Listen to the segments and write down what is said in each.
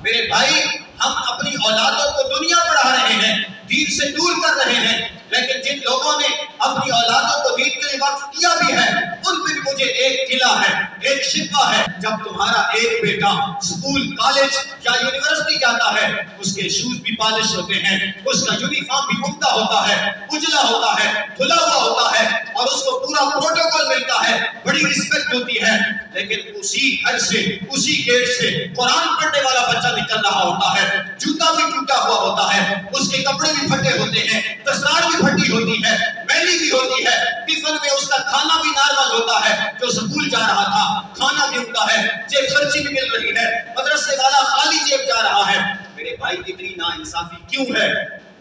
میرے بھائی ہم اپنی اولادوں کو دنیا پڑھا رہے ہیں، دین سے دور کر رہے ہیں، لیکن جن لوگوں نے اپنی اولادوں کو دین کے لیے وقف کیا بھی ہے ان پہ بھی مجھے ایک گلہ ہے، ایک شکوہ ہے۔ جب تمہارا ایک بیٹا اسکول، کالج یا یونیورسٹی جاتا ہے، اس کے شوز بھی پالش ہوتے ہیں، اس کا یونیفارم بھی عمدہ ہوتا ہے، اجلا ہوتا ہے، دھلا ہوا ہوتا ہے، اور اس کو پورا پروٹوکول ملتا ہے، بڑی رسپیکٹ ہوتی ہے، لیکن اسی گھر سے، اسی گیٹ سے قرآن پڑھنے والا بچہ نکل رہا ہوتا ہے، جوتا بھی ٹوٹا ہوا ہوتا ہے، اس کے کپڑے بھی پھٹے ہوتے ہیں، دستار بھی پھٹی ہوتی ہے، میلی بھی ہوتی ہے، ٹفن میں اس کا کھانا بھی نارمل ہوتا ہے، جو سکول جا رہا تھا کھانا بھی ہوتا ہے، جیب خرچی بھی مل رہی ہے، مدرسے والا خالی جیب جا رہا ہے۔ میرے بھائی اتنی ناانصافی کیوں ہے؟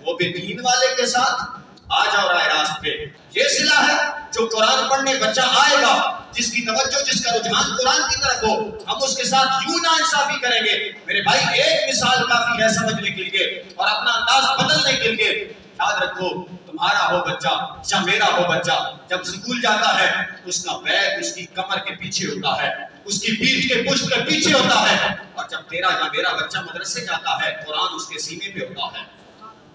وہ بھی دین والے کے ساتھ آ جاؤ رائے راست پہ۔ یہ صلہ ہے جو قرآن پڑھنے بچہ آئے گا، جس کی توجہ، جس کا رجحان قرآن کی طرف ہو، ہم اس کے ساتھ یوں ناانصافی کریں گے۔ میرے بھائی ایک مثال کافی ہے سمجھنے کے لیے اور اپنا انداز بدلنے کے لیے۔ یاد رکھو تمہارا ہو بچہ یا میرا ہو بچہ جب سکول جاتا ہے، اس کا بیگ اس کی کمر کے پیچھے ہوتا ہے، اس کی پیٹھ کے پشت کے پیچھے ہوتا ہے، اور جب تیرا یا میرا بچہ مدرسے جاتا ہے قرآن اس کے سینے پہ ہوتا ہے،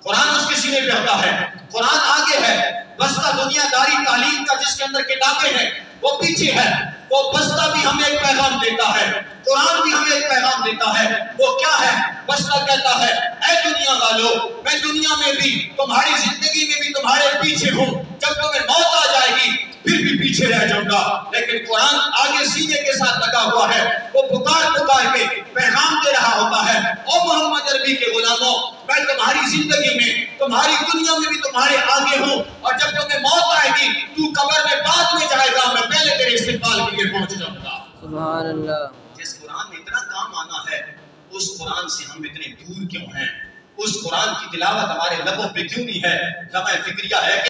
قرآن اس کے سینے پہ ہوتا ہے، قرآن آگے ہے، بستہ دنیا داری تعلیم کا جس کے اندر کتابیں ہیں وہ پیچھے ہے۔ وہ بستہ بھی ہمیں ایک پیغام دیتا ہے، قرآن بھی ہمیں ایک پیغام دیتا ہے۔ وہ کیا ہے؟ بستہ کہتا ہے اے دنیا والو، میں دنیا میں بھی، تمہاری زندگی میں بھی تمہارے پیچھے ہوں، جب تمہیں موت آ جائے گی پھر بھی پیچھے رہ جاؤں گا۔ لیکن قرآن آگے سینے کے ساتھ لگا ہوا ہے، وہ پکار پکار کے پیغام دے رہا ہوتا ہے، او محمد عربی کے غلاموں، میں تمہاری زندگی میں، تمہاری دنیا میں بھی تمہارے آگے ہوں، اور جب تمہیں موت آئے گی تو قبر میں بعد میں جائے گا، میں پہلے تیرے استقبال کے لیے پہنچ جاؤں گا۔ سبحان اللہ۔ جس قرآن میں اتنا کام آنا ہے اس قرآن سے ہم اتنے دور کیوں ہیں؟ اس قرآن کی تلاوت ہمارے لبوں پہ کیوں نہیں ہے؟ لمحہ فکریہ ہے کہ